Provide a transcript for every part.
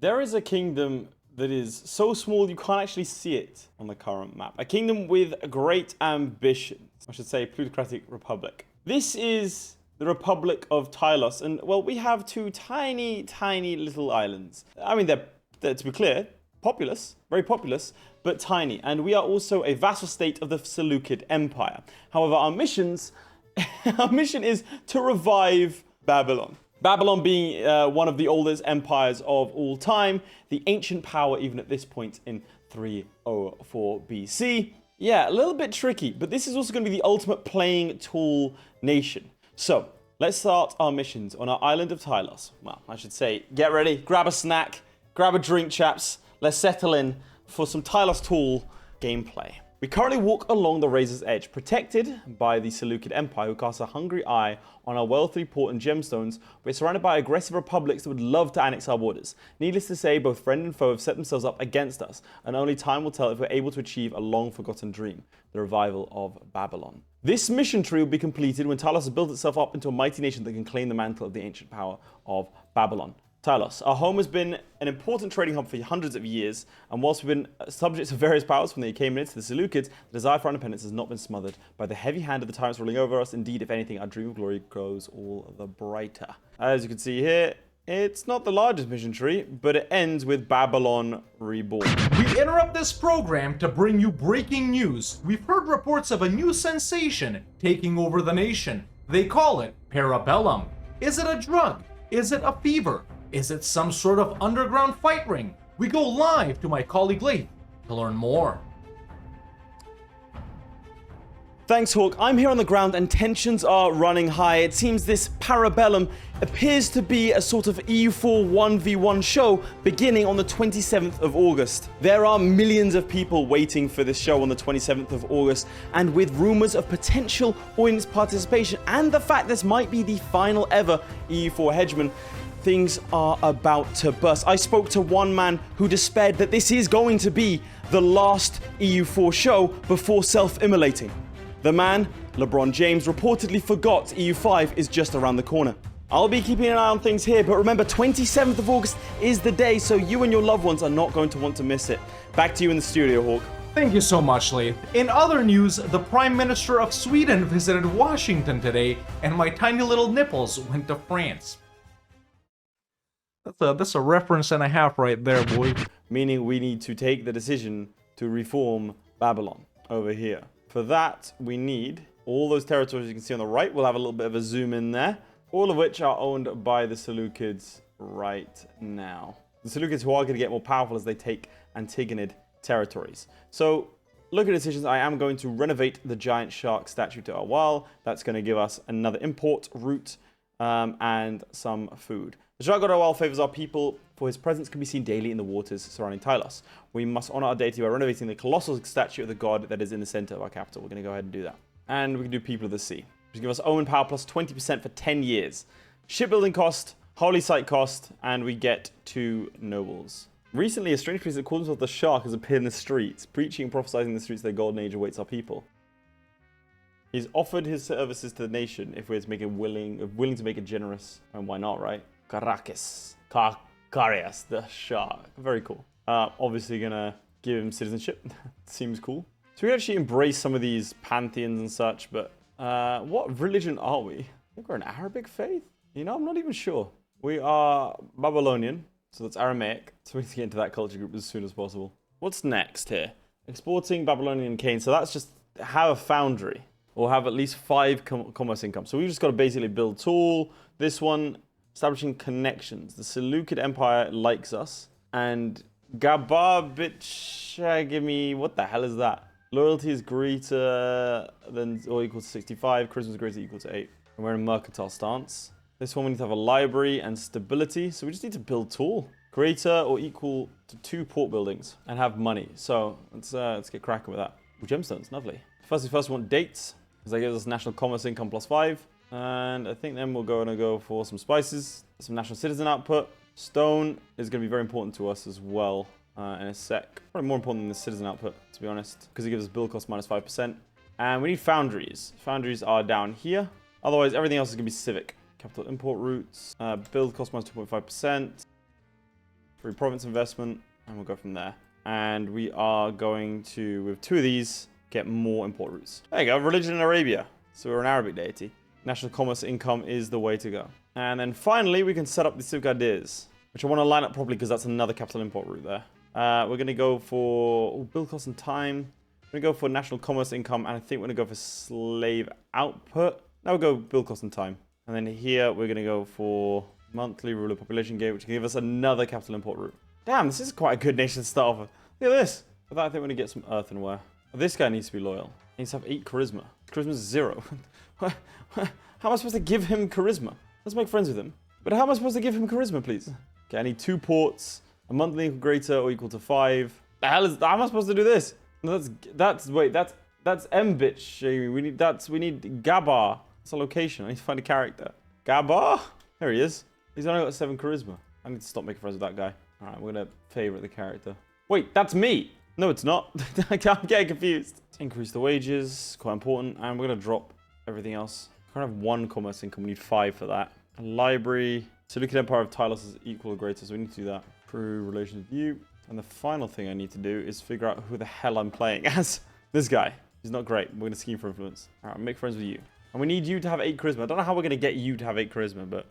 There is a kingdom that is so small you can't actually see it on the current map. A kingdom with great ambitions. I should say plutocratic republic. This is the Republic of Tylos. And, well, we have two tiny, tiny little islands. I mean, they're to be clear, populous, very populous, but tiny. And we are also a vassal state of the Seleukid Empire. However, our mission is to revive Babylon. Babylon being one of the oldest empires of all time, the ancient power even at this point in 304 BC. Yeah, a little bit tricky, but this is also going to be the ultimate playing tool nation. So, let's start our missions on our island of Tylos. Well, I should say, get ready, grab a snack, grab a drink, chaps. Let's settle in for some Tylos tool gameplay. We currently walk along the razor's edge, protected by the Seleukid Empire, who casts a hungry eye on our wealthy port and gemstones. We're surrounded by aggressive republics that would love to annex our borders. Needless to say, both friend and foe have set themselves up against us, and only time will tell if we're able to achieve a long-forgotten dream, the revival of Babylon. This mission tree will be completed when Tylos has built itself up into a mighty nation that can claim the mantle of the ancient power of Babylon. Tylos, our home, has been an important trading hub for hundreds of years, and whilst we've been subjects of various powers from they came into the Seleukids, the desire for independence has not been smothered by the heavy hand of the tyrants ruling over us. Indeed, if anything, our dream of glory grows all the brighter. As you can see here, it's not the largest mission tree, but it ends with Babylon reborn. We interrupt this program to bring you breaking news. We've heard reports of a new sensation taking over the nation. They call it parabellum. Is it a drug? Is it a fever? Is it some sort of underground fight ring? We go live to my colleague Laith to learn more. Thanks, Hawk. I'm here on the ground and tensions are running high. It seems this parabellum appears to be a sort of EU4 1v1 show beginning on the 27th of August. There are millions of people waiting for this show on the 27th of August, and with rumors of potential audience participation and the fact this might be the final ever EU4 hegemon, things are about to burst. I spoke to one man who despaired that this is going to be the last EU4 show before self-immolating. The man, LeBron James, reportedly forgot EU5 is just around the corner. I'll be keeping an eye on things here, but remember, 27th of August is the day, so you and your loved ones are not going to want to miss it. Back to you in the studio, Hawk. Thank you so much, Laith. In other news, the Prime Minister of Sweden visited Washington today, and my tiny little nipples went to France. That's a reference and a half right there, boy. Meaning we need to take the decision to reform Babylon over here. For that, we need all those territories you can see on the right. We'll have a little bit of a zoom in there. All of which are owned by the Seleukids right now. The Seleukids, who are going to get more powerful as they take Antigonid territories. So, look at decisions. I am going to renovate the giant shark statue to our wall. That's going to give us another import route and some food. The shark god Naval favors our people, for his presence can be seen daily in the waters surrounding Tylos. We must honor our deity by renovating the colossal statue of the god that is in the center of our capital. We're going to go ahead and do that. And we can do People of the Sea, which give us Owen power plus 20% for 10 years. Shipbuilding cost, holy site cost, and we get 2 nobles. Recently, a strange priest that calls himself the Shark has appeared in the streets, preaching and prophesying in the streets that the golden age awaits our people. He's offered his services to the nation if we're to make it willing to make it generous, and why not, right? Carias, the Shark. Very cool. Obviously gonna give him citizenship. Seems cool. So we can actually embrace some of these pantheons and such, but what religion are we? I think we're an Arabic faith? You know, I'm not even sure. We are Babylonian, so that's Aramaic. So we need to get into that culture group as soon as possible. What's next here? Exporting Babylonian cane. So that's just have a foundry, or have at least 5 commerce income. So we've just got to basically build tool. This one, establishing connections. The Seleukid Empire likes us. And Gabarbich, give me, what the hell is that? Loyalty is greater than or equal to 65. Charisma is greater equal to 8. And we're in a mercantile stance. This one we need to have a library and stability. So we just need to build tool. Greater or equal to 2 port buildings and have money. So let's get cracking with that. Ooh, gemstones, lovely. First we want dates, because that gives us national commerce income plus 5. And I think then we're going to go for some spices, some national citizen output. Stone is going to be very important to us as well in a sec. Probably more important than the citizen output, to be honest, because it gives us build cost minus 5%. And we need foundries. Foundries are down here. Otherwise, everything else is going to be civic. Capital import routes, build cost minus 2.5%. free province investment, and we'll go from there. And we are going to, with 2 of these, get more import routes. There you go, religion in Arabia. So we're an Arabic deity. National commerce income is the way to go. And then finally, we can set up the Seleukids, which I want to line up properly because that's another capital import route there. We're going to go for build cost and time. We're going to go for national commerce income, and I think we're going to go for slave output. Now we'll go build cost and time. And then here, we're going to go for monthly ruler population gate, which can give us another capital import route. Damn, this is quite a good nation to start off with. Look at this. For that, I think we're going to get some earthenware. Oh, this guy needs to be loyal. He needs to have 8 charisma. Charisma's 0. How am I supposed to give him charisma? Let's make friends with him. But how am I supposed to give him charisma, please? Okay, I need 2 ports, a monthly equal greater or equal to 5. The hell is, how am I supposed to do this? No, that's M bitch. We need Gabar. That's a location. I need to find a character. Gabar? There he is. He's only got 7 charisma. I need to stop making friends with that guy. All right, we're gonna favorite the character. Wait, that's me. No, it's not. I'm getting confused. Increase the wages, quite important, and we're gonna drop everything else. I can't have 1 commerce income. We need 5 for that. A library. Seleucid Empire of Tylos is equal or greater, so we need to do that. Through relations with you. And the final thing I need to do is figure out who the hell I'm playing as. This guy. He's not great. We're gonna scheme for influence. All right, make friends with you. And we need you to have 8 charisma. I don't know how we're gonna get you to have 8 charisma, but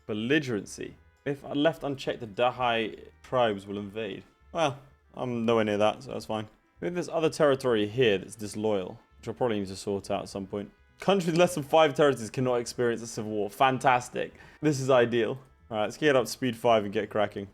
belligerency. If left unchecked, the Dahai tribes will invade. Well, I'm nowhere near that, so that's fine. Maybe there's other territory here that's disloyal, which I'll probably need to sort out at some point. Countries with less than 5 territories cannot experience a civil war. Fantastic. This is ideal. All right, let's get up to speed 5 and get cracking.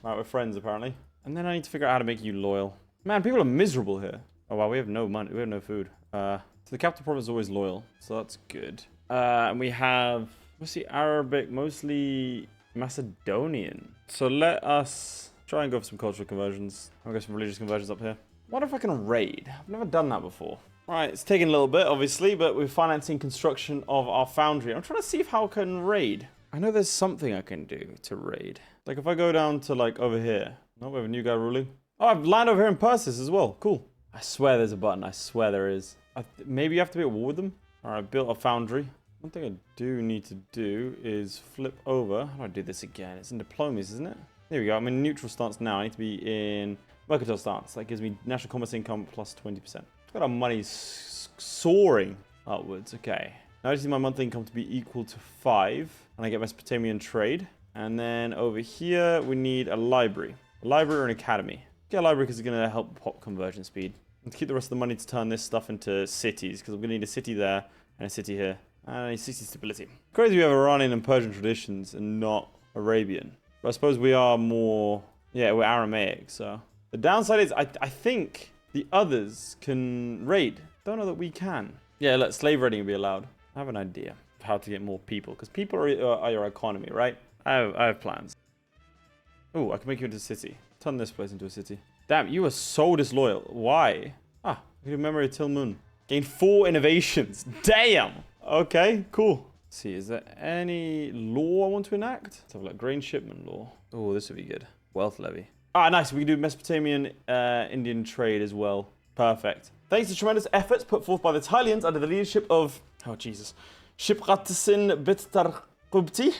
All right, we're friends, apparently. And then I need to figure out how to make you loyal. Man, people are miserable here. Oh, wow, we have no money. We have no food. So the capital province is always loyal, so that's good. And we have mostly Arabic, mostly Macedonian. So let us try and go for some cultural conversions. I'll go some religious conversions up here. What if I can raid? I've never done that before. Right, it's taking a little bit, obviously, but we're financing construction of our foundry. I'm trying to see how I can raid. I know there's something I can do to raid. Like if I go down to like over here. No, we have a new guy ruling. Oh, I've land over here in Persis as well. Cool. I swear there's a button. I swear there is. Maybe you have to be at war with them. All right, built a foundry. One thing I do need to do is flip over. How do I do this again? It's in diplomas, isn't it? There we go. I'm in neutral stance now. I need to be in mercantile stance. That gives me national commerce income plus 20%. I've got our money soaring upwards. Okay. Now I just need my monthly income to be equal to 5. And I get Mesopotamian trade. And then over here, we need a library. A library or an academy. Get a library because it's going to help pop conversion speed. And to keep the rest of the money to turn this stuff into cities. Because I'm going to need a city there and a city here. And I need city stability. Crazy we have Iranian and Persian traditions and not Arabian. But I suppose we are more... Yeah, we're Aramaic, so... The downside is I think the others can raid. Don't know that we can. Yeah, look, slave raiding will be allowed. I have an idea of how to get more people. Because people are your economy, right? I have plans. Oh, I can make you into a city. Turn this place into a city. Damn, you are so disloyal. Why? Ah, I can do memory of Tilmun. Gain 4 innovations. Damn! Okay, cool. Let's see, is there any law I want to enact? Let's have a look. Grain shipment law. Oh, this would be good. Wealth levy. Ah, nice. We can do Mesopotamian Indian trade as well. Perfect. Thanks to tremendous efforts put forth by the Italians under the leadership of... Oh, Jesus. Shipratsin Bittarqubti.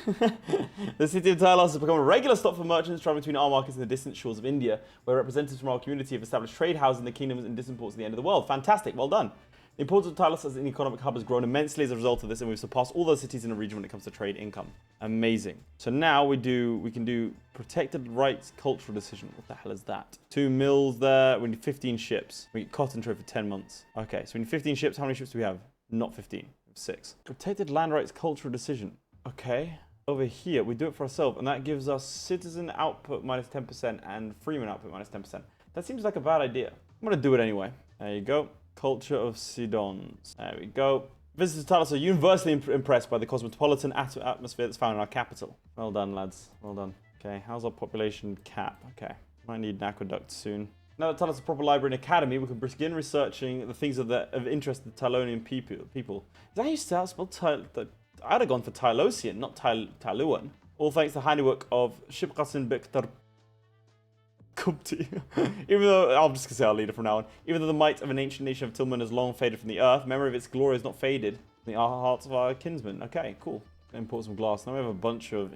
The city of Tylos has become a regular stop for merchants traveling between our markets and the distant shores of India, where representatives from our community have established trade houses in the kingdoms and distant ports at the end of the world. Fantastic. Well done. The importance of Tylos as an economic hub has grown immensely as a result of this, and we've surpassed all those cities in the region when it comes to trade income. Amazing. So now we can do protected rights cultural decision. What the hell is that? 2 mills there. We need 15 ships. We get cotton trade for 10 months. Okay, so we need 15 ships. How many ships do we have? Not 15. We have 6. Protected land rights cultural decision. Okay. Over here, we do it for ourselves, and that gives us citizen output minus 10% and freeman output minus 10%. That seems like a bad idea. I'm going to do it anyway. There you go. Culture of Sidons. There we go. Visitors to Tylos are universally impressed by the cosmopolitan atmosphere that's found in our capital. Well done, lads. Well done. Okay, how's our population cap? Okay, might need an aqueduct soon. Now that Tylos is a proper library and academy, we can begin researching the things of interest to the Tylonian people. Is that how you spell I'd have gone for Tylosian, not Tyluan. All thanks to the handiwork of Shipqasin Biktar Kupti. Even though, I'm just going to say our leader from now on. Even though the might of an ancient nation of Tilmun has long faded from the earth, memory of its glory is not faded from the hearts of our kinsmen. Okay, cool. Import some glass. Now we have a bunch of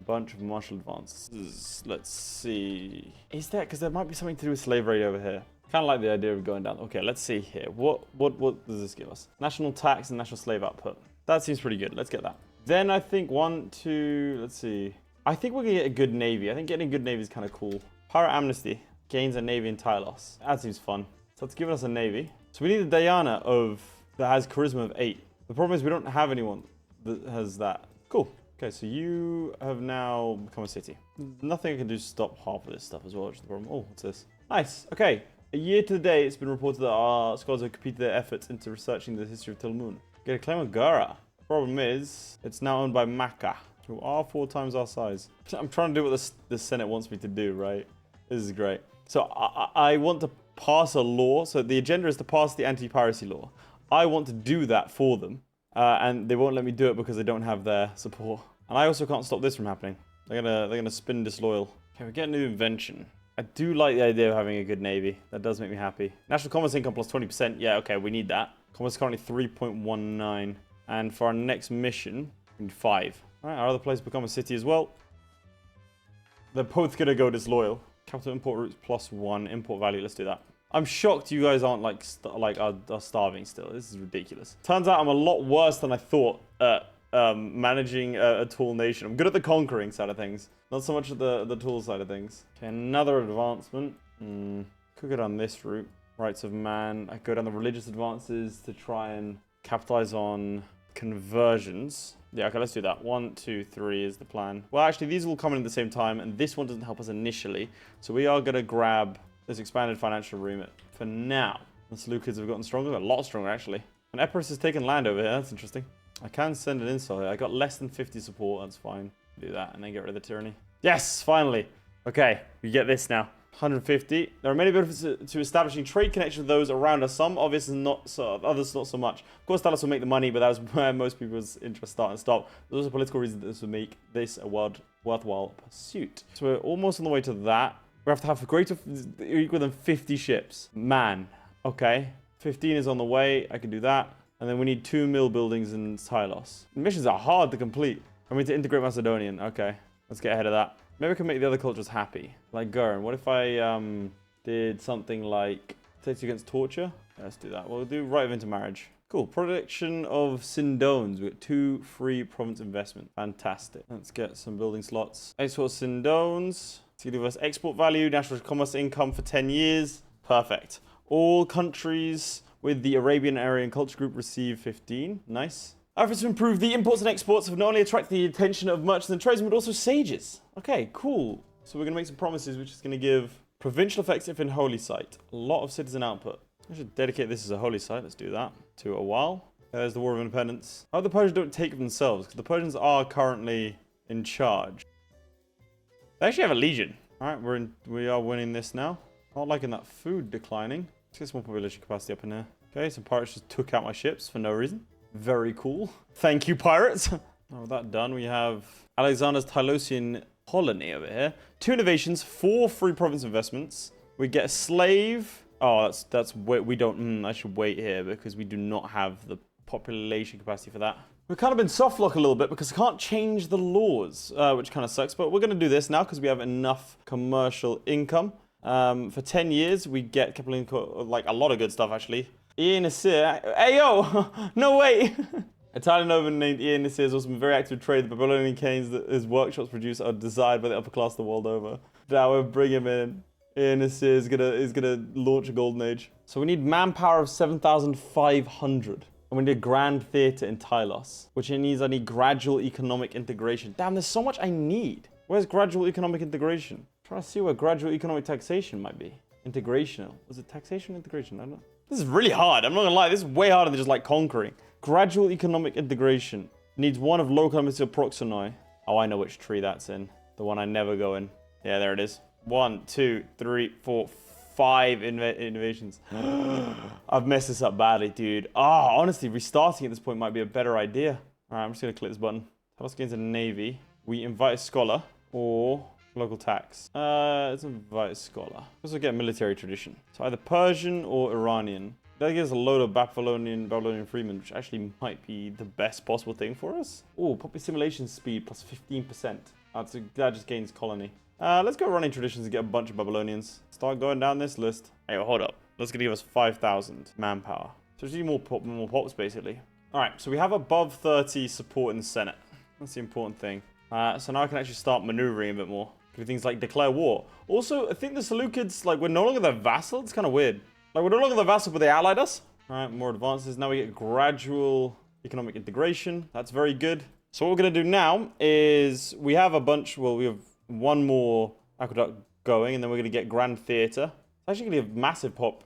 Bunch of martial advances. Let's see. Is that because there might be something to do with slavery over here? Kind of like the idea of going down. Okay, let's see here. What does this give us? National tax and national slave output. That seems pretty good. Let's get that. Then I think let's see. I think we're gonna get a good navy. I think getting a good navy is kind of cool. Pirate amnesty gains a navy in Tylos. That seems fun. So it's given us a navy. So we need a Diana that has charisma of 8. The problem is we don't have anyone that has that. Cool. Okay, so you have now become a city. Nothing I can do to stop half of this stuff as well, which is the problem. Oh, what's this? Nice. Okay. A year to the day, it's been reported that our scholars have competed their efforts into researching the history of Tilmun. Get a claim of Gara. Problem is, it's now owned by Makkah, who are 4 times our size. I'm trying to do what the Senate wants me to do, right? This is great. So I want to pass a law. So the agenda is to pass the anti-piracy law. I want to do that for them. And they won't let me do it because they don't have their support. And I also can't stop this from happening. They're gonna spin disloyal. Okay, we get a new invention. I do like the idea of having a good navy. That does make me happy. National commerce income plus 20%. Yeah, okay, we need that. Commerce is currently 3.19. And for our next mission, we need 5. All right, our other place become a city as well. They're both gonna go disloyal. Capital import routes plus 1. Import value, let's do that. I'm shocked you guys aren't are starving still. This is ridiculous. Turns out I'm a lot worse than I thought at managing a tool nation. I'm good at the conquering side of things, not so much at the tool side of things. Okay, another advancement. Could go down this route. Rights of man. I go down the religious advances to try and capitalize on conversions. Yeah, okay, let's do that. 1, 2, 3 is the plan. Well, actually, these will come in at the same time, and this one doesn't help us initially. So we are going to grab this expanded financial remit for now. The Seleukids have gotten stronger, a lot stronger actually. And Epirus has taken land over here, that's interesting. I can send an insult. I got less than 50 support, that's fine. Do that and then get rid of the tyranny. Yes, finally. Okay, we get this now. 150. There are many benefits to establishing trade connections with those around us. Some obvious and not so, others not so much. Of course, Tylos will make the money, but that was where most people's interests start and stop. There's also political reasons that this will make this a worthwhile pursuit. So we're almost on the way to that. We have to have greater equal than 50 ships. Man. Okay. 15 is on the way. I can do that. And then we need 2 mill buildings in Tylos. Missions are hard to complete. I mean to integrate Macedonian. Okay. Let's get ahead of that. Maybe I can make the other cultures happy. Like Gurren. What if I did something like takes against torture? Yeah, let's do that. We'll do right of intermarriage. Cool. Production of Sindones. We got 2 free province investment. Fantastic. Let's get some building slots. Export Sindones. It's going to give us export value, national commerce income for 10 years. Perfect. All countries with the Arabian Aryan culture group receive 15. Nice. Efforts to improve the imports and exports have not only attracted the attention of merchants and tradesmen, but also sages. Okay, cool. So we're going to make some promises, which is going to give provincial effects if in holy site. A lot of citizen output. I should dedicate this as a holy site. Let's do that. To a while. There's the War of Independence. Oh, the Persians don't take themselves, because the Persians are currently in charge. They actually have a legion. All right, we are winning this now. Not liking that food declining. Let's get some more population capacity up in here. Okay, some pirates just took out my ships for no reason. Very cool. Thank you, pirates. Oh, with that done, we have Alexander's Tylosian colony over here. 2 innovations, 4 free province investments. We get a slave. Oh, we don't. I should wait here because we do not have the population capacity for that. We've kind of been soft lock a little bit because I can't change the laws, which kind of sucks. But we're going to do this now because we have enough commercial income. For 10 years, we get like a lot of good stuff, actually. Ian Nasir. Hey, yo! No way! Italian nobleman named Ian Nasir has also been very active in trade. The Babylonian canes that his workshops produce are desired by the upper class the world over. Now bring him in. Ian Nasir is gonna launch a golden age. So we need manpower of 7,500. And we need a grand theatre in Tylos, which means I need gradual economic integration. Damn, there's so much I need. Where's gradual economic integration? I'm trying to see where gradual economic taxation might be. Integrational. Was it taxation or integration? I don't know. This is really hard. I'm not gonna lie. This is way harder than just like conquering. Gradual economic integration. Needs 1 of local embassy proxonoi. Oh, I know which tree that's in. The one I never go in. Yeah, there it is. 1, 2, 3, 4, 5 innovations. I've messed this up badly, dude. Honestly, restarting at this point might be a better idea. All right, I'm just going to click this button. Tylos gains a navy. We invite a scholar or local tax. Let's invite a scholar. Also get military tradition. So either Persian or Iranian. That gives a load of Babylonian freemen, which actually might be the best possible thing for us. Oh, population simulation speed plus 15%. That just gains colony. Let's go running traditions and get a bunch of Babylonians. Start going down this list. Hey, hold up. That's going to give us 5,000 manpower. So just need more pops, basically. All right, so we have above 30 support in the Senate. That's the important thing. So now I can actually start maneuvering a bit more. Do things like declare war. Also, I think the Seleukids, like, we're no longer their vassal. It's kind of weird. Like, we're no longer their vassal, but they allied us. All right, more advances. Now we get gradual economic integration. That's very good. So what we're going to do now is we have a bunch, well, we have one more aqueduct going, and then we're going to get Grand Theatre. It's actually going to give massive pop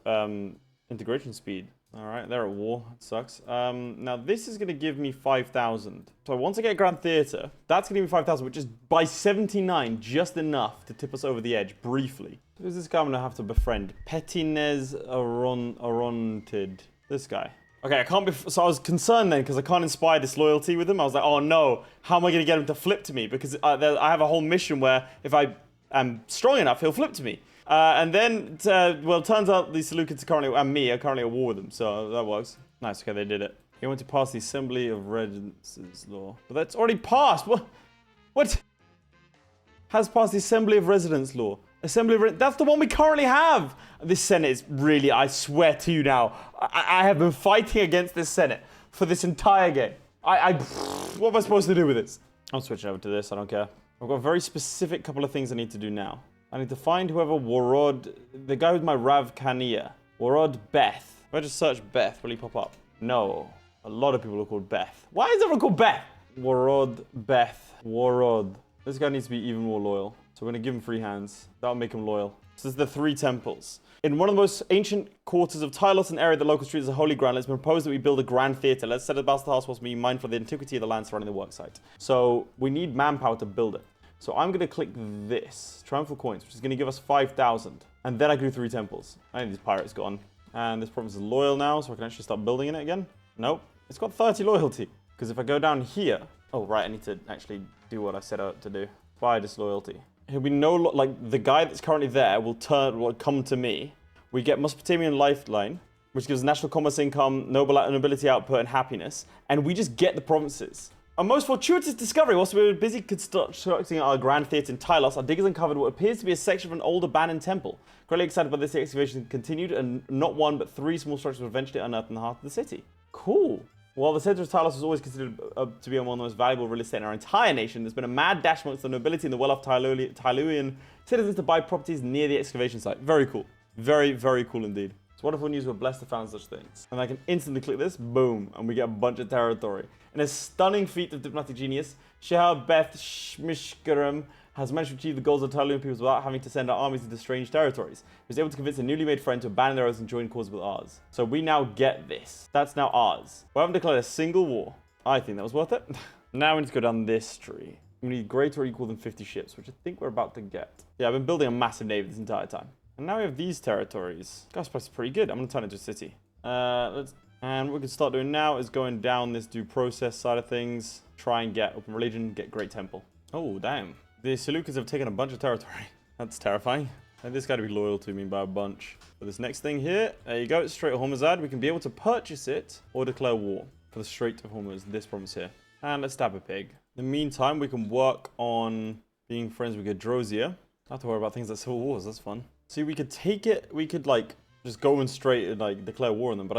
integration speed. All right, they're at war. It sucks. Now, this is going to give me 5,000. So once I get Grand Theatre, that's going to give me 5,000, which is by 79, just enough to tip us over the edge, briefly. Who's this guy I'm going to have to befriend? Petines Arontid. This guy. Okay, I can't be... So I was concerned then, because I can't inspire disloyalty with him. I was like, oh no, how am I going to get him to flip to me? Because I have a whole mission where if I am strong enough, he'll flip to me. And then, well, it turns out the Seleukids and me are currently at war with them, so that works. Nice, okay, they did it. He went to pass the Assembly of Residences law. But that's already passed! What? Has passed the Assembly of Residence law. That's the one we currently have! This Senate is really, I swear to you now, I have been fighting against this Senate for this entire game. What am I supposed to do with this? I'm switching over to this, I don't care. I've got a very specific couple of things I need to do now. I need to find whoever Warod, the guy with my Rav Kania. Warod Beth. If I just search Beth, will he pop up? No. A lot of people are called Beth. Why is everyone called Beth? Warod Beth. Warod. This guy needs to be even more loyal. So we're going to give him free hands. That'll make him loyal. So this is the 3 temples. In one of the most ancient quarters of Tylos, an area that local streets are holy ground, let's propose that we build a grand theatre. Let's set about the house whilst being mindful of the antiquity of the land surrounding the worksite. So we need manpower to build it. So I'm going to click this, Triumphal Coins, which is going to give us 5,000. And then I can do 3 temples. I need these pirates gone. And this province is loyal now, so I can actually start building in it again. Nope. It's got 30 loyalty. Because if I go down here... Oh, right, I need to actually do what I set out to do. Buy disloyalty. He'll be no... Like, the guy that's currently there will come to me. We get Mesopotamian Lifeline, which gives national commerce income, nobility output, and happiness. And we just get the provinces. A most fortuitous discovery. Whilst we were busy constructing our grand theatre in Tylos, our diggers uncovered what appears to be a section of an old abandoned temple. Greatly excited by this, the excavation continued, and not 1 but 3 small structures were eventually unearthed in the heart of the city. Cool. While the center of Tylos was always considered to be one of the most valuable real estate in our entire nation, there's been a mad dash amongst the nobility and the well-off Tyluian citizens to buy properties near the excavation site. Very cool. Very, very cool indeed. It's wonderful news we're blessed to find such things. And I can instantly click this, boom, and we get a bunch of territory. In a stunning feat of diplomatic genius, Shehar Beth Shmishkaram has managed to achieve the goals of Tyluian peoples without having to send our armies into strange territories. He was able to convince a newly made friend to abandon their oaths and join cause with ours. So we now get this. That's now ours. We haven't declared a single war. I think that was worth it. Now we need to go down this tree. We need greater or equal than 50 ships, which I think we're about to get. Yeah, I've been building a massive navy this entire time. And now we have these territories. Gas price is pretty good. I'm going to turn it into a city. And what we can start doing now is going down this due process side of things. Try and get open religion, get great temple. Oh, damn. The Seleukids have taken a bunch of territory. That's terrifying. And this guy to be loyal to me by a bunch. But this next thing here, there you go. It's Strait of Hormuzad. We can be able to purchase it or declare war for the Strait of Hormuz, this province here. And let's stab a pig. In the meantime, we can work on being friends with Gadrosia. Not have to worry about things like civil wars. That's fun. See, we could take it. We could, like, just go in straight and, like, declare war on them.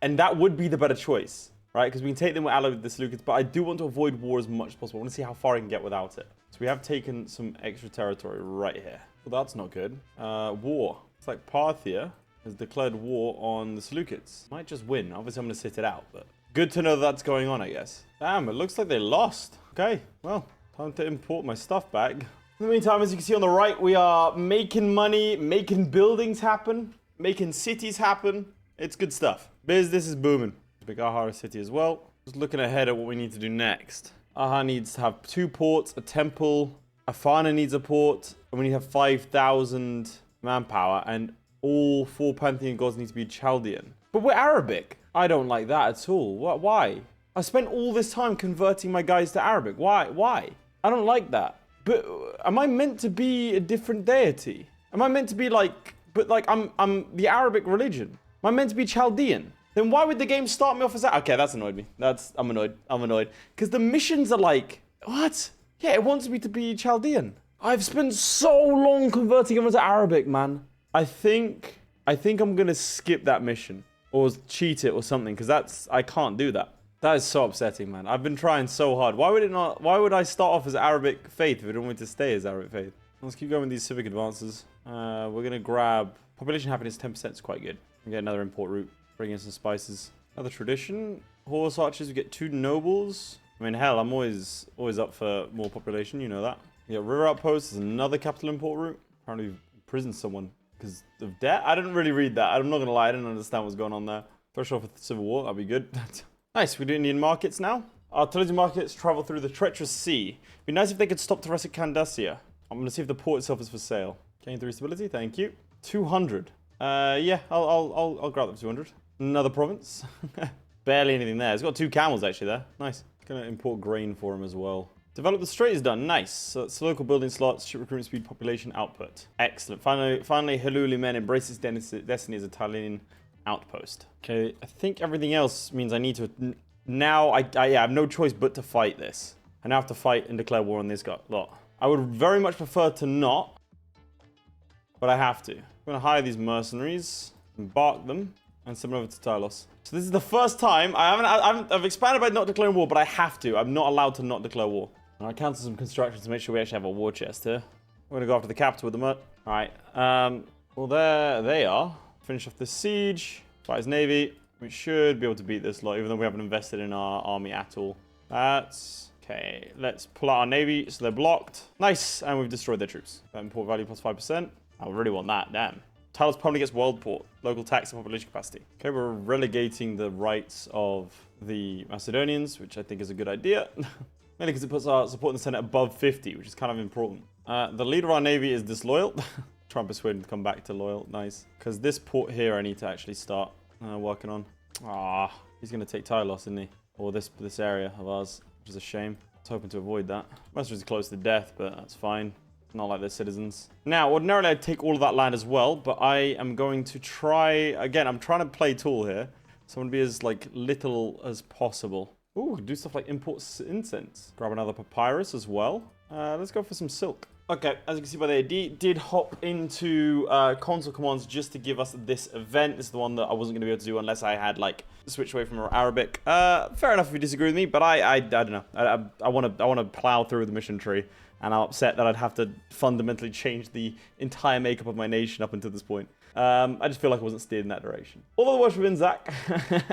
And that would be the better choice, right? Because we can take them with allied with the Seleukids, but I do want to avoid war as much as possible. I want to see how far I can get without it. So we have taken some extra territory right here. Well, that's not good. War. It's like Parthia has declared war on the Seleukids. Might just win. Obviously, I'm going to sit it out, but good to know that's going on, I guess. Damn, it looks like they lost. Okay, well, time to import my stuff back. In the meantime, as you can see on the right, we are making money, making buildings happen, making cities happen. It's good stuff. Business is booming. Big Ahara city as well. Just looking ahead at what we need to do next. Aha needs to have 2 ports, a temple. Afana needs a port. And we need to have 5,000 manpower. And all 4 Pantheon gods need to be Chaldean. But we're Arabic. I don't like that at all. Why? I spent all this time converting my guys to Arabic. Why? I don't like that. But am I meant to be a different deity? Am I meant to be like... But like, I'm the Arabic religion. Am I meant to be Chaldean? Then why would the game start me off as that? Okay, that's annoyed me. I'm annoyed. Because the missions are like, what? Yeah, it wants me to be Chaldean. I've spent so long converting him into Arabic, man. I think I'm gonna skip that mission or cheat it or something, because I can't do that. That is so upsetting, man. I've been trying so hard. Why would I start off as Arabic faith if I don't want me to stay as Arabic faith? Let's keep going with these civic advances. We're gonna grab population happiness 10% is quite good. We get another import route. Bring in some spices. Another tradition. Horse archers. We get 2 nobles. I mean, hell, I'm always up for more population. You know that. We got river outposts. There's another capital import route. Apparently, we've imprisoned someone because of debt. I didn't really read that. I'm not gonna lie. I didn't understand what's going on there. Fresh off with the civil war. That'd be good. Nice. We do Indian markets now. Artillery markets travel through the treacherous sea. It'd be nice if they could stop to rest at Candacia. I'm gonna see if the port itself is for sale. Gain 3 stability. Thank you. 200. Yeah, I'll grab that 200. Another province. Barely anything there. It's got 2 camels actually there. Nice. Gonna import grain for him as well. Develop the strait is done. Nice. So that's local building slots, ship recruitment speed, population output. Excellent. Finally, Haluli men embraces destiny as Italian outpost. Okay, I think everything else means I need to now. I have no choice but to fight this. I now have to fight and declare war on this lot. I would very much prefer to not, but I have to. I'm gonna hire these mercenaries, embark them, and send them over to Tylos. So this is the first time I've expanded by not declaring war, but I have to. I'm not allowed to not declare war. I'll cancel some construction to make sure we actually have a war chest here. We're gonna go after the capital with the mud. All right. Well, there they are. Finish off the siege. Fight his navy. We should be able to beat this lot, even though we haven't invested in our army at all. That's okay. Let's pull out our navy so they're blocked. Nice, and we've destroyed their troops. Import value plus 5%. I really want that. Damn. Talos permanently gets world port, local tax and population capacity. Okay, we're relegating the rights of the Macedonians, which I think is a good idea. Mainly because it puts our support in the Senate above 50, which is kind of important. The leader of our navy is disloyal. Try and persuade him to come back to loyal. Nice. Because this port here I need to actually start working on. Ah, he's going to take Tylos, isn't he? Or this area of ours, which is a shame. I was hoping to avoid that. Most is close to death, but that's fine. Not like they're citizens. Now, ordinarily I'd take all of that land as well, but I am going to try... Again, I'm trying to play tall here. So I'm going to be as little as possible. Ooh, do stuff like import incense. Grab another papyrus as well. Let's go for some silk. Okay, as you can see by the AD, did hop into console commands just to give us this event. This is the one that I wasn't going to be able to do unless I had switch away from Arabic. Fair enough if you disagree with me, but I don't know. I want to plow through the mission tree, and I'm upset that I'd have to fundamentally change the entire makeup of my nation up until this point. I just feel like I wasn't steered in that direction. Although the worship of Inzak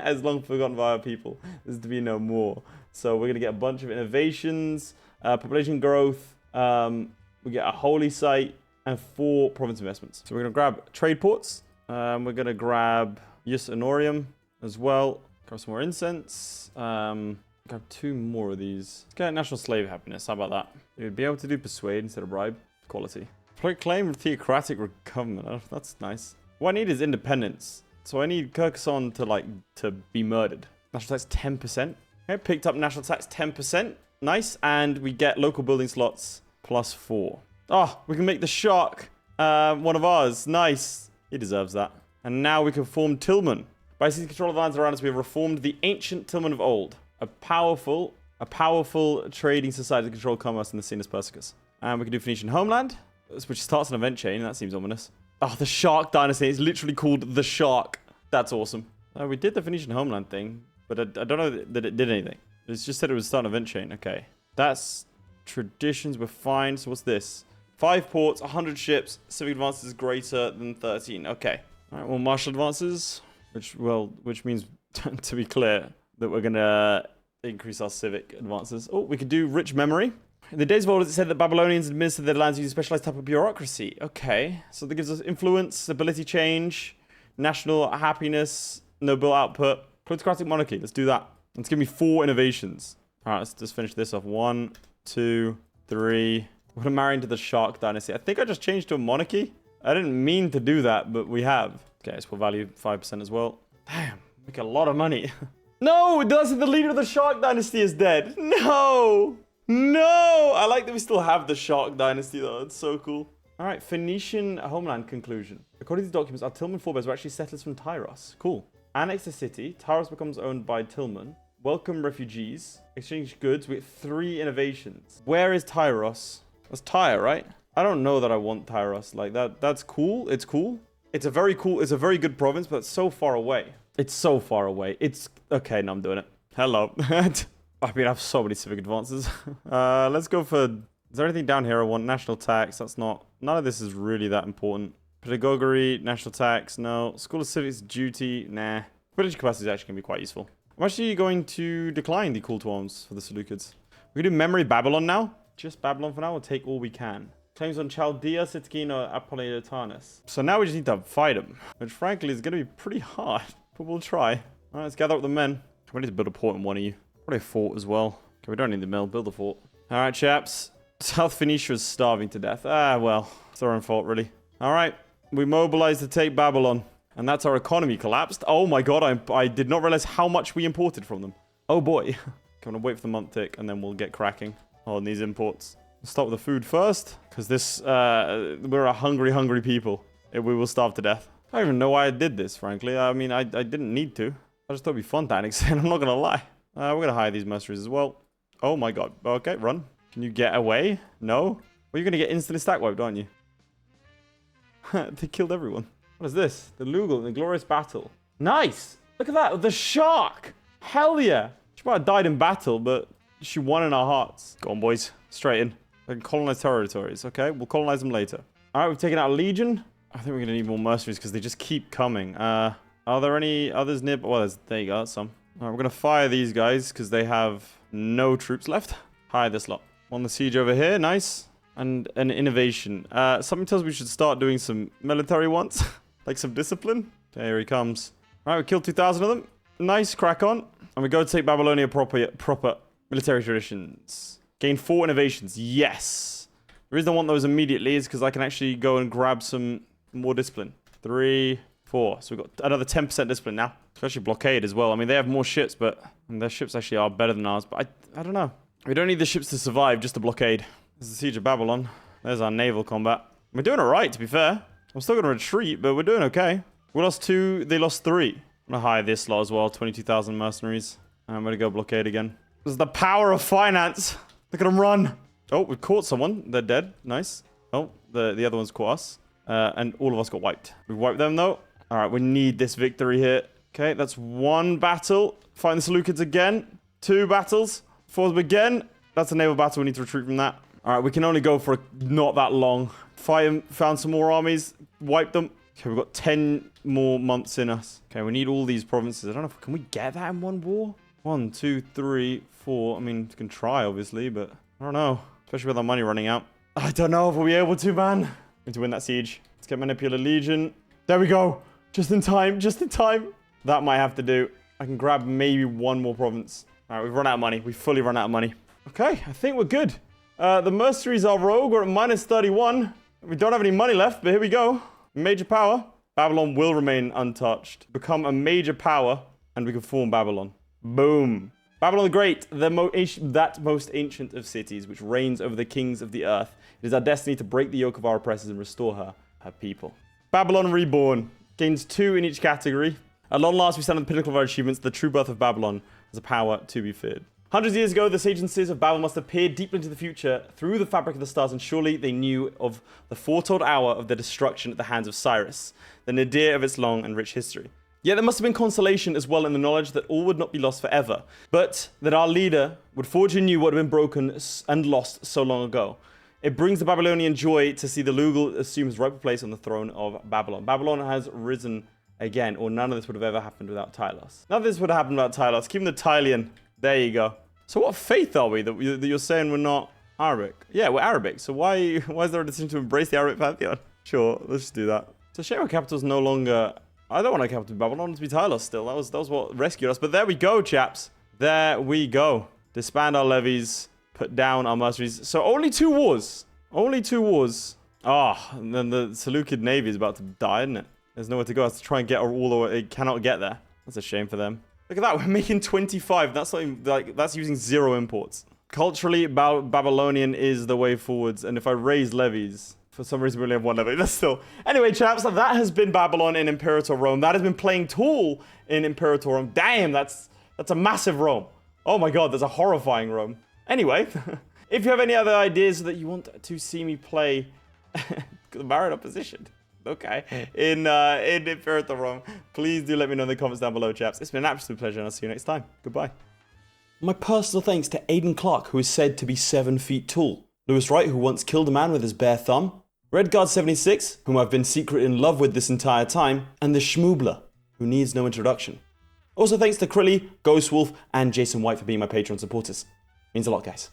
has long forgotten by our people, there's to be no more. So we're going to get a bunch of innovations, population growth. We get a holy site and 4 province investments. So we're going to grab trade ports. We're going to grab Jus Honorium as well. Grab some more incense. Grab 2 more of these. Let's get national slave happiness. How about that? We'd be able to do persuade instead of bribe. Quality. Proclaim theocratic government. Oh, that's nice. What I need is independence. So I need Kyrgyzstan to be murdered. National tax 10%. Okay, picked up national tax 10%. Nice. And we get local building slots plus 4. Oh, we can make the shark one of ours. Nice. He deserves that. And now we can form Tilmun. By seizing control of the lands around us, we have reformed the ancient Tilmun of old. A powerful trading society to control commerce in the Sinus Persicus. And we can do Phoenician homeland, which starts an event chain. That seems ominous. Oh, the Shark Dynasty. It's literally called the Shark. That's awesome. We did the Phoenician homeland thing, but I don't know that it did anything. It's just said it was start an event chain. Okay. That's traditions. We're fine. So what's this? 5 ports, 100 ships. Civic advances greater than 13. Okay. All right. Well, martial advances, which means, to be clear, that we're going to increase our civic advances. Oh, we could do rich memory. In the days of old, it said that Babylonians administered their lands using a specialized type of bureaucracy. Okay, so that gives us influence, ability change, national happiness, noble output, plutocratic monarchy. Let's do that. Let's give me 4 innovations. All right, let's just finish this off. 1, 2, 3. We're going to marry into the Shark Dynasty. I think I just changed to a monarchy. I didn't mean to do that, but we have. Okay, let's put value 5% as well. Damn, make a lot of money. No, it doesn't. The leader of the Shark Dynasty is dead. No. No! I like that we still have the Shark Dynasty, though. It's so cool. All right, Phoenician homeland conclusion. According to the documents, our Tilmun forebears were actually settlers from Tyros. Cool. Annex the city. Tyros becomes owned by Tilmun. Welcome refugees. Exchange goods with 3 innovations. Where is Tyros? That's Tyre, right? I don't know that I want Tyros. Like, that's cool. It's cool. It's a very good province, but it's so far away. It's so far away. It's... Okay, no, I'm doing it. Hello. I mean, I have so many civic advances. Let's go for... Is there anything down here I want? National tax. That's not... None of this is really that important. Pedagogy, national tax, no. School of Civics duty, nah. Village capacity is actually going to be quite useful. I'm actually going to decline the call to arms for the Seleukids. We can do memory Babylon now. Just Babylon for now. We'll take all we can. Claims on Chaldea, Sitkina, Apollinatanus. So now we just need to fight them, which frankly is going to be pretty hard, but we'll try. All right, let's gather up the men. We need to build a port in one of you. Probably a fort as well. Okay, we don't need the mill. Build a fort. All right, chaps. South Phoenicia is starving to death. Ah, well, it's their own fault, really. All right, we mobilized to take Babylon. And that's our economy collapsed. Oh my god, I did not realize how much we imported from them. Oh boy. I'm gonna wait for the month tick and then we'll get cracking on these imports. We'll start with the food first, because this, we're a hungry people. We will starve to death. I don't even know why I did this, frankly. I mean, I didn't need to. I just thought it'd be fun to annex it, I'm not gonna lie. We're gonna hire these mercenaries as well. Oh my god. Okay, run. Can you get away? No? Well, you're gonna get instantly stack wiped, aren't you? They killed everyone. What is this? The Lugal in the glorious battle. Nice! Look at that, the shark! Hell yeah! She might have died in battle, but she won in our hearts. Go on, boys. Straight in. They can colonize territories, okay? We'll colonize them later. Alright, we've taken out a legion. I think we're gonna need more mercenaries because they just keep coming. Are there any others near? Well, there you go, that's some. Alright, we're gonna fire these guys because they have no troops left. Hire this lot. On the siege over here, nice. And an innovation. Something tells me we should start doing some military ones. Like some discipline. There he comes. Alright, we killed 2,000 of them. Nice, crack on. And we go take Babylonia proper military traditions. Gain 4 innovations. Yes. The reason I want those immediately is because I can actually go and grab some more discipline. 3, 4. So we've got another 10% discipline now. Especially blockade as well. I mean, they have more ships, but their ships actually are better than ours. But I don't know. We don't need the ships to survive, just to blockade. There's the siege of Babylon. There's our naval combat. We're doing alright, to be fair. I'm still going to retreat, but we're doing okay. We lost 2, they lost 3. I'm going to hire this lot as well, 22,000 mercenaries. And I'm going to go blockade again. This is the power of finance. Look at them run. Oh, we caught someone. They're dead. Nice. Oh, the other one's caught us. And all of us got wiped. We wiped them, though. All right, we need this victory here. Okay, that's 1 battle. Fighting the Seleukids again. 2 battles. 4 again. That's a naval battle. We need to retreat from that. All right, we can only go for not that long. Found some more armies, wiped them. Okay, we've got 10 more months in us. Okay, we need all these provinces. I don't know if can we get that in one war? 1, 2, 3, 4. I mean, we can try, obviously, but I don't know. Especially with our money running out. I don't know if we'll be able to, man. We need to win that siege. Let's get Manipular Legion. There we go. Just in time, just in time. That might have to do. I can grab maybe 1 more province. All right, we've run out of money. We've fully run out of money. Okay, I think we're good. The mercenaries are rogue. We're at minus 31. We don't have any money left, but here we go. Major power. Babylon will remain untouched. Become a major power, and we can form Babylon. Boom. Babylon the Great, that most ancient of cities, which reigns over the kings of the earth. It is our destiny to break the yoke of our oppressors and restore her people. Babylon Reborn. Gains 2 in each category. At long last, we stand on the pinnacle of our achievements, the true birth of Babylon as a power to be feared. Hundreds of years ago, the agencies of Babel must have peered deeply into the future through the fabric of the stars, and surely they knew of the foretold hour of their destruction at the hands of Cyrus, the nadir of its long and rich history. Yet there must have been consolation as well in the knowledge that all would not be lost forever, but that our leader would forge anew what had been broken and lost so long ago. It brings the Babylonian joy to see the Lugal assume his rightful place on the throne of Babylon. Babylon has risen again, or none of this would have ever happened without Tylos. None of this would have happened without Tylos. Keep him the Tylian. There you go. So what faith are we that you're saying we're not Arabic? Yeah, we're Arabic. So why is there a decision to embrace the Arabic pantheon? Sure, let's just do that. It's a shame our capital's no longer... I don't want our capital to be Babylon. I want it to be Tylos still. That was what rescued us. But there we go, chaps. There we go. Disband our levies. Put down our mercenaries. So only 2 wars. Only 2 wars. Ah, and then the Seleukid navy is about to die, isn't it? There's nowhere to go. I have to try and get all the way. It cannot get there. That's a shame for them. Look at that. We're making 25. That's not even, like, that's using 0 imports. Culturally, Babylonian is the way forwards. And if I raise levies, for some reason we only have 1 levy. That's still... Anyway, chaps, that has been Babylon in Imperator Rome. That has been playing Tool in Imperator Rome. Damn, that's a massive Rome. Oh my god, there's a horrifying room. Anyway, if you have any other ideas that you want to see me play the Baron opposition, okay, in Imperator Rome, please do let me know in the comments down below, chaps. It's been an absolute pleasure, and I'll see you next time. Goodbye. My personal thanks to Aiden Clark, who is said to be 7 feet tall. Wright, who once killed a man with his bare thumb. Redguard76, whom I've been secretly in love with this entire time. And the Schmoobler, who needs no introduction. Also thanks to Crilly, Ghostwolf, and Jason White for being my Patreon supporters. Means a lot, guys.